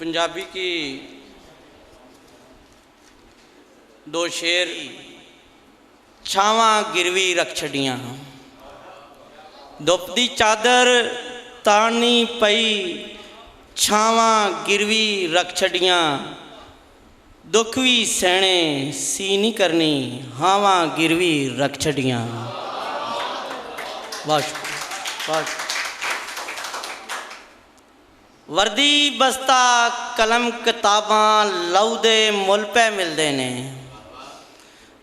पंजाबी की दो शेर। छावां गिरवी रख छड़ियां, धुप दी चादर तानी पई, छावां गिरवी रख छड़ियां, दुख भी सहने सी नहीं करनी, हावां गिरवी रख छड़ियां। बस बस। वर्दी बस्ता कलम किताबां लहू दे मुल पे मिलते ने।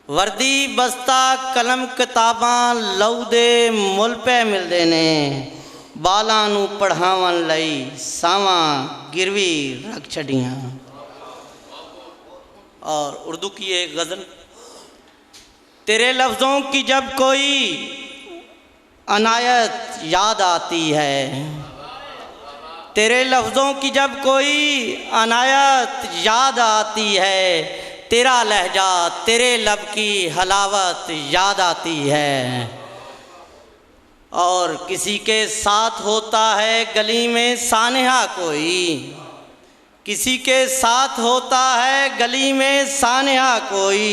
वर्दी बस्ता कलम किताबां लहू दे मुल पे मिलते ने, बालां नू पढ़ावन लई सावां गिरवी रख छड़ियां। और उर्दू की एक गज़ल। तेरे लफ्ज़ों की जब कोई अनायत याद आती है, तेरे लफ्ज़ों की जब कोई अनायत याद आती है, तेरा लहजा तेरे लब की हलावत याद आती है। और किसी के साथ होता है गली में सानहा कोई, किसी के साथ होता है गली में सानहा कोई,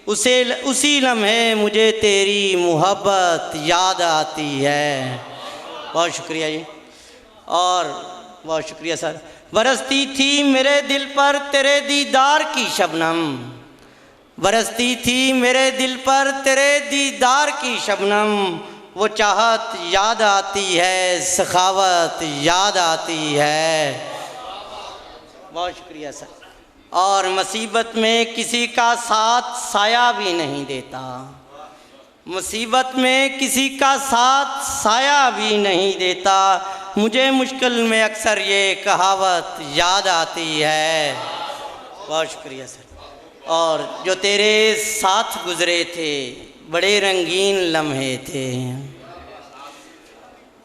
उसी लम्हे मुझे तेरी मोहब्बत याद आती है। बहुत शुक्रिया जी। और बहुत शुक्रिया सर। बरसती थी मेरे दिल पर तेरे दीदार की शबनम, बरसती थी मेरे दिल पर तेरे दीदार की शबनम, वो चाहत याद आती है, सखावत याद आती है। बहुत शुक्रिया सर। और मुसीबत में किसी का साथ साया भी नहीं देता, मुसीबत में किसी का साथ साया भी नहीं देता, मुझे मुश्किल में अक्सर ये कहावत याद आती है। बहुत शुक्रिया सर। और जो तेरे साथ गुज़रे थे बड़े रंगीन लम्हे थे,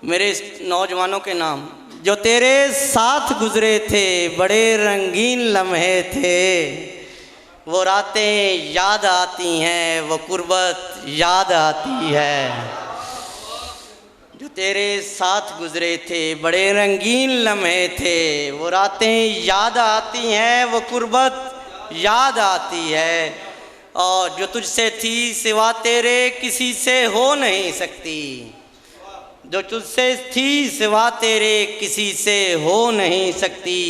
मेरे नौजवानों के नाम, जो तेरे साथ गुज़रे थे बड़े रंगीन लम्हे थे, वो रातें याद आती हैं, वो कुर्बत याद आती है। जो तेरे साथ गुज़रे थे बड़े रंगीन लम्हे थे, वो रातें याद आती हैं, वो कुर्बत याद आती है। और जो तुझसे थी सिवा तेरे किसी से हो नहीं सकती, जो तुझसे थी सिवा तेरे किसी से हो नहीं सकती,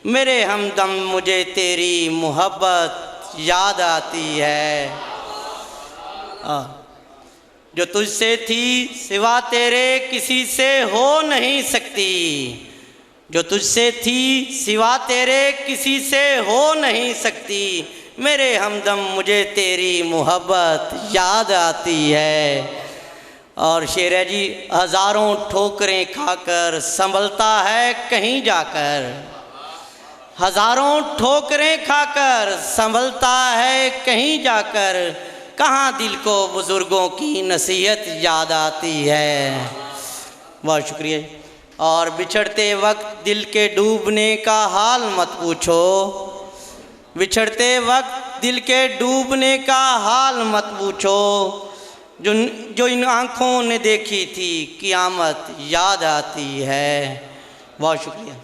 मेरे हमदम मुझे तेरी मोहब्बत याद आती है। जो तुझसे थी सिवा तेरे किसी से हो नहीं सकती, जो तुझसे थी सिवा तेरे किसी से हो नहीं सकती, मेरे हमदम मुझे तेरी मोहब्बत याद आती है। और शेर है जी। हज़ारों ठोकरें खाकर संभलता है कहीं जाकर, हज़ारों ठोकरें खाकर संभलता है कहीं जाकर, कहाँ दिल को बुज़ुर्गों की नसीहत याद आती है। बहुत शुक्रिया। और बिछड़ते वक्त दिल के डूबने का हाल मत पूछो, बिछड़ते वक्त दिल के डूबने का हाल मत पूछो, जो इन आँखों ने देखी थी क़यामत याद आती है। बहुत शुक्रिया।